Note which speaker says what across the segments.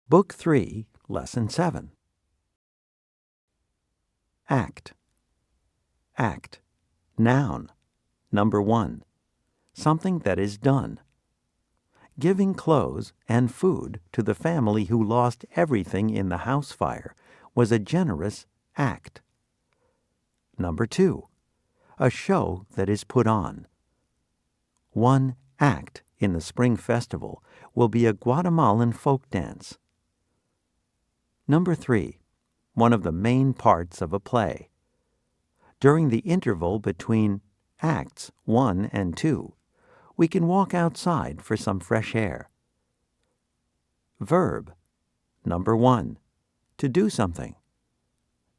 Speaker 1: Book 3, Lesson 7. Act. Act. Noun. Number 1. Something that is done. Giving clothes and food to the family who lost everything in the house fire was a generous act. Number 2. A show that is put on. One act in the Spring Festival will be a Guatemalan folk dance. Number 3. One of the main parts of a play. During the interval between Acts 1 and 2, we can walk outside for some fresh air. Verb. Number 1. To do something.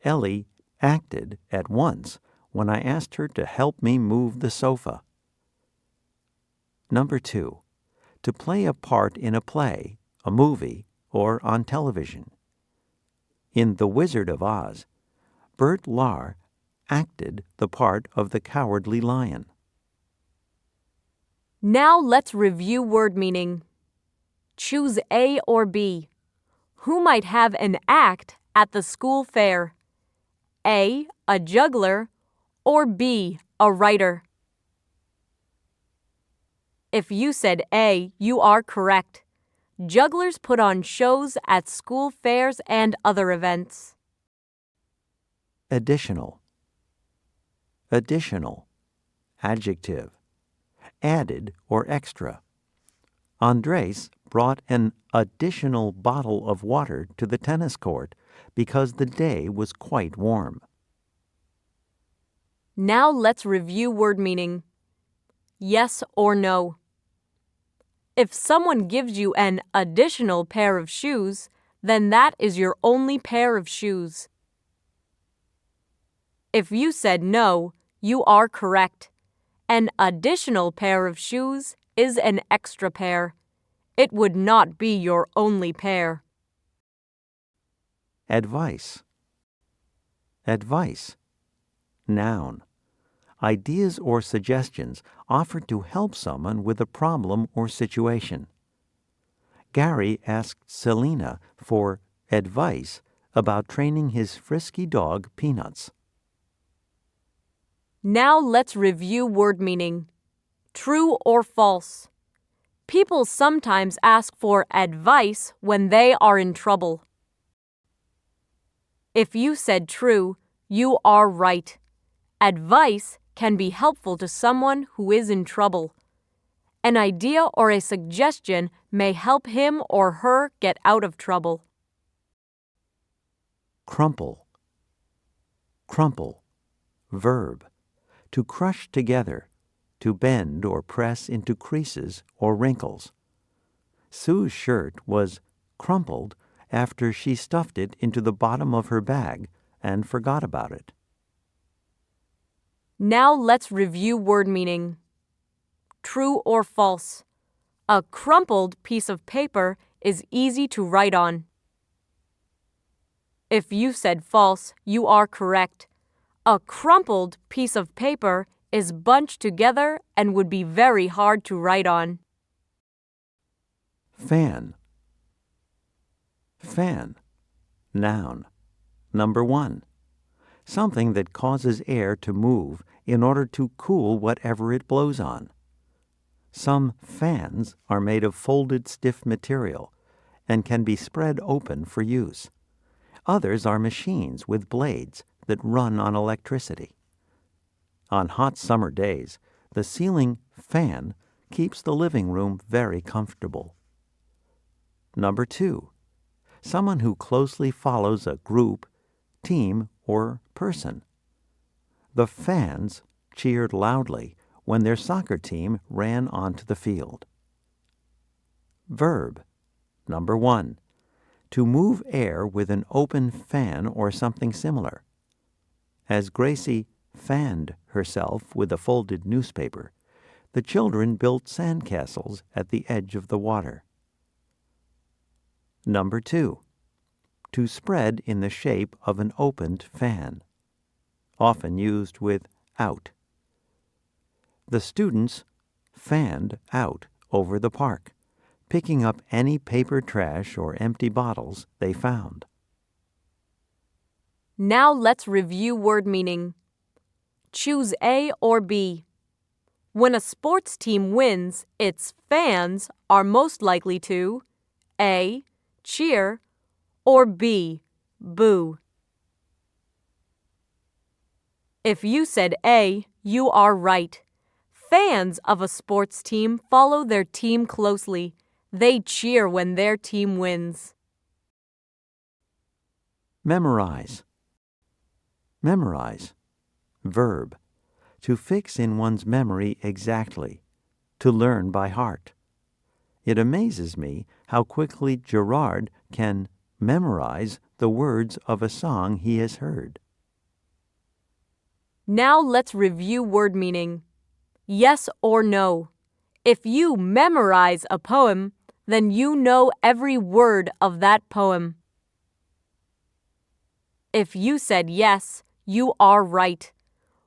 Speaker 1: Ellie acted at once when I asked her to help me move the sofa. Number 2. To play a part in a play, a movie, or on television. In The Wizard of Oz, Bert Lahr acted the part of the Cowardly Lion.
Speaker 2: Now let's review word meaning. Choose A or B. Who might have an act at the school fair? A juggler, or B, a writer? If you said A, you are correct. Jugglers put on shows at school fairs and other events.
Speaker 1: Additional. Additional. Adjective. Added or extra. Andres brought an additional bottle of water to the tennis court because the day was quite warm.
Speaker 2: Now let's review word meaning. Yes or no. If someone gives you an additional pair of shoes, then that is your only pair of shoes. If you said no, you are correct. An additional pair of shoes is an extra pair. It would not be your only pair.
Speaker 1: Advice. Advice. Noun. Ideas or suggestions offered to help someone with a problem or situation. Gary asked Selena for advice about training his frisky dog, Peanuts.
Speaker 2: Now let's review word meaning. True or false? People sometimes ask for advice when they are in trouble. If you said true, you are right. Advice can be helpful to someone who is in trouble. An idea or a suggestion may help him or her get out of trouble.
Speaker 1: Crumple. Crumple. Verb. To crush together, to bend or press into creases or wrinkles. Sue's shirt was crumpled after she stuffed it into the bottom of her bag and forgot about it.
Speaker 2: Now let's review word meaning. True or false? A crumpled piece of paper is easy to write on. If you said false, you are correct. A crumpled piece of paper is bunched together and would be very hard to write on.
Speaker 1: Fan. Fan. Noun. Number 1. Something that causes air to move in order to cool whatever it blows on. Some fans are made of folded stiff material and can be spread open for use. Others are machines with blades that run on electricity. On hot summer days, the ceiling fan keeps the living room very comfortable. Number 2. Someone who closely follows a group, team, or person. The fans cheered loudly when their soccer team ran onto the field. Verb. Number 1. To move air with an open fan or something similar. As Gracie fanned herself with a folded newspaper, the children built sandcastles at the edge of the water. Number 2. To spread in the shape of an opened fan, often used with out. The students fanned out over the park, picking up any paper trash or empty bottles they found.
Speaker 2: Now let's review word meaning. Choose A or B. When a sports team wins, its fans are most likely to A. Cheer, or B. Boo. If you said A, you are right. Fans of a sports team follow their team closely. They cheer when their team wins.
Speaker 1: Memorize. Memorize. Verb. To fix in one's memory exactly. To learn by heart. It amazes me how quickly Gerard can memorize the words of a song he has heard.
Speaker 2: Now let's review word meaning. Yes or no. If you memorize a poem, then you know every word of that poem. If you said yes, you are right.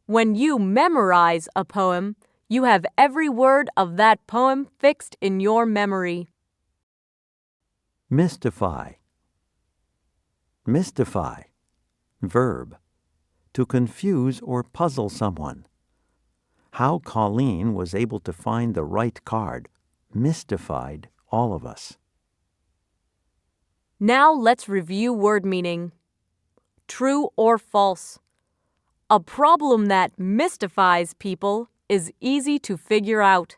Speaker 2: When you memorize a poem, you have every word of that poem fixed in your memory.
Speaker 1: Mystify. Mystify. Verb. To confuse or puzzle someone. How Colleen was able to find the right card mystified all of us.
Speaker 2: Now let's review word meaning. True or false. A problem that mystifies people is easy to figure out.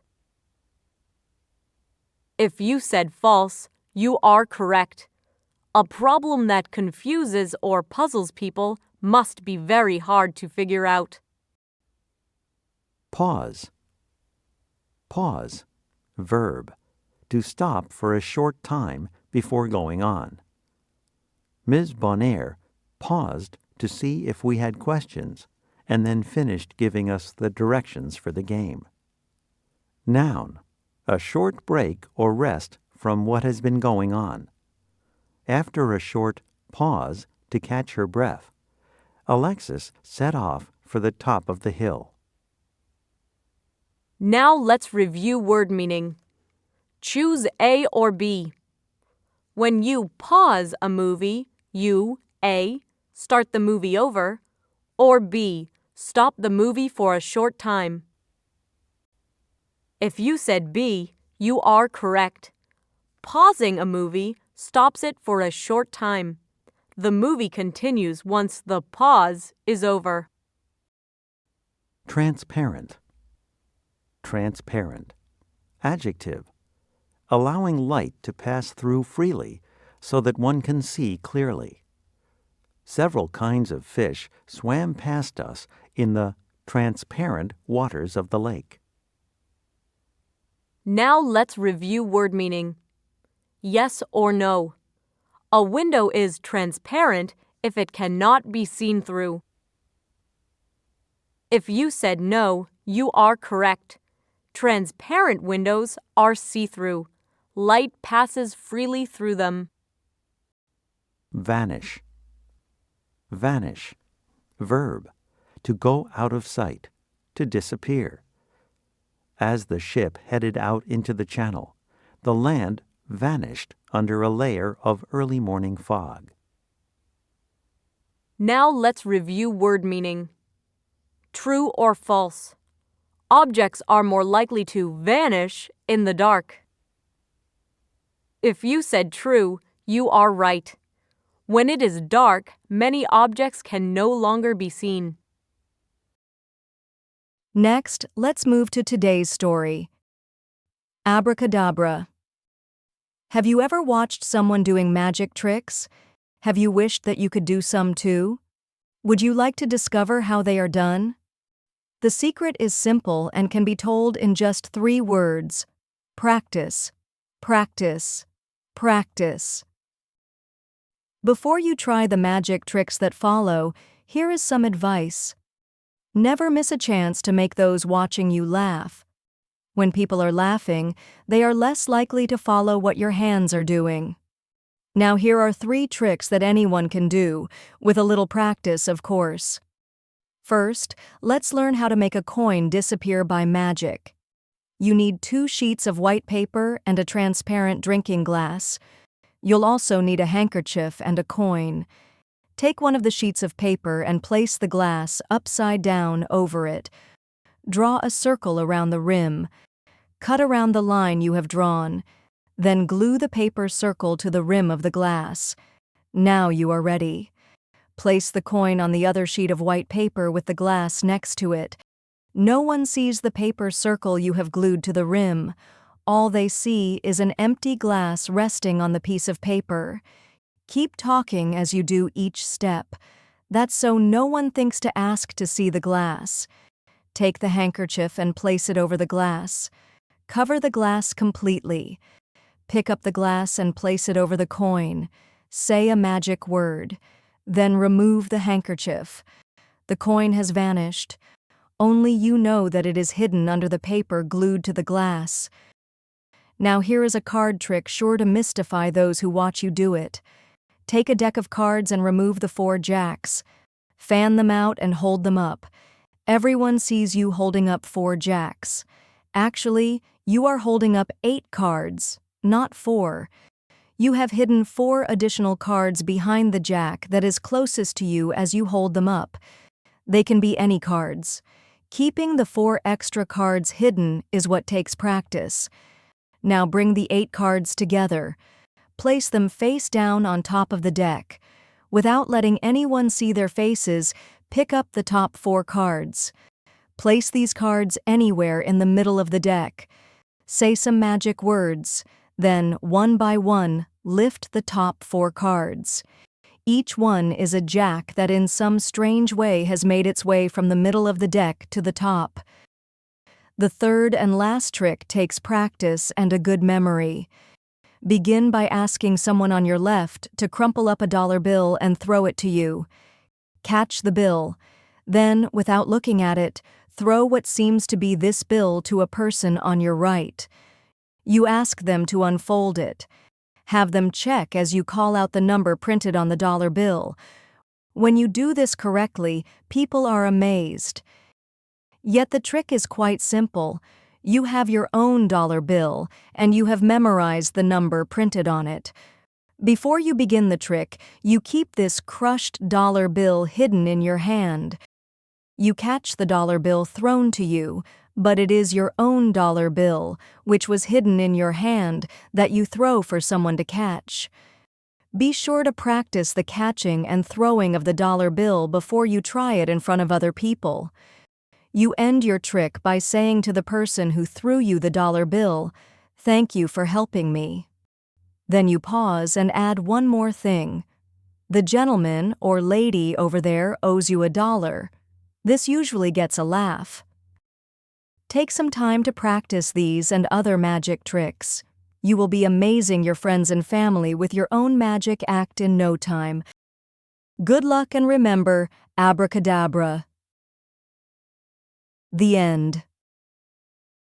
Speaker 2: If you said false, you are correct. A problem that confuses or puzzles people must be very hard to figure out.
Speaker 1: Pause. Pause. Verb. To stop for a short time before going on. Ms. Bonaire paused to see if we had questions and then finished giving us the directions for the game. Noun. A short break or rest from what has been going on. After a short pause to catch her breath, Alexis set off for the top of the hill.
Speaker 2: Now let's review word meaning. Choose A or B. When you pause a movie, you A. start the movie over, or B. stop the movie for a short time. If you said B, you are correct. Pausing a movie stops it for a short time. The movie continues once the pause is over.
Speaker 1: Transparent. Transparent. Adjective. Allowing light to pass through freely so that one can see clearly. Several kinds of fish swam past us in the transparent waters of the lake.
Speaker 2: Now let's review word meaning. Yes or no. A window is transparent if it cannot be seen through. If you said no, you are correct. Transparent windows are see-through. Light passes freely through them.
Speaker 1: Vanish. Vanish. Verb. To go out of sight. To disappear. As the ship headed out into the channel, the land vanished under a layer of early morning fog.
Speaker 2: Now let's review word meaning. True or false. Objects are more likely to vanish in the dark. If you said true, you are right. When it is dark, many objects can no longer be seen.
Speaker 3: Next, let's move to today's story. Abracadabra. Have you ever watched someone doing magic tricks? Have you wished that you could do some too? Would you like to discover how they are done? The secret is simple and can be told in just 3 words. Practice, practice, practice. Before you try the magic tricks that follow, here is some advice. Never miss a chance to make those watching you laugh. When people are laughing, they are less likely to follow what your hands are doing. Now here are 3 tricks that anyone can do, with a little practice, of course. First, let's learn how to make a coin disappear by magic. You need 2 sheets of white paper and a transparent drinking glass. You'll also need a handkerchief and a coin. Take one of the sheets of paper and place the glass upside down over it. Draw a circle around the rim. Cut around the line you have drawn. Then glue the paper circle to the rim of the glass. Now you are ready. Place the coin on the other sheet of white paper with the glass next to it. No one sees the paper circle you have glued to the rim. All they see is an empty glass resting on the piece of paper. Keep talking as you do each step. That's so no one thinks to ask to see the glass. Take the handkerchief and place it over the glass. Cover the glass completely. Pick up the glass and place it over the coin. Say a magic word. Then remove the handkerchief. The coin has vanished. Only you know that it is hidden under the paper glued to the glass. Now here is a card trick sure to mystify those who watch you do it. Take a deck of cards and remove the 4 jacks. Fan them out and hold them up. Everyone sees you holding up 4 jacks. Actually, you are holding up 8 cards, not 4. You have hidden 4 additional cards behind the jack that is closest to you as you hold them up. They can be any cards. Keeping the 4 extra cards hidden is what takes practice. Now bring the 8 cards together. Place them face down on top of the deck. Without letting anyone see their faces, pick up the top 4 cards. Place these cards anywhere in the middle of the deck. Say some magic words. Then, one by one, lift the top 4 cards. Each one is a jack that in some strange way has made its way from the middle of the deck to the top. The third and last trick takes practice and a good memory. Begin by asking someone on your left to crumple up a dollar bill and throw it to you. Catch the bill. Then, without looking at it, throw what seems to be this bill to a person on your right. You ask them to unfold it. Have them check as you call out the number printed on the dollar bill. When you do this correctly, people are amazed. Yet the trick is quite simple. You have your own dollar bill, and you have memorized the number printed on it. Before you begin the trick, you keep this crushed dollar bill hidden in your hand. You catch the dollar bill thrown to you, but it is your own dollar bill, which was hidden in your hand, that you throw for someone to catch. Be sure to practice the catching and throwing of the dollar bill before you try it in front of other people. You end your trick by saying to the person who threw you the dollar bill, "Thank you for helping me." Then you pause and add one more thing. The gentleman or lady over there owes you $1. This usually gets a laugh. Take some time to practice these and other magic tricks. You will be amazing your friends and family with your own magic act in no time. Good luck and remember, abracadabra. The end.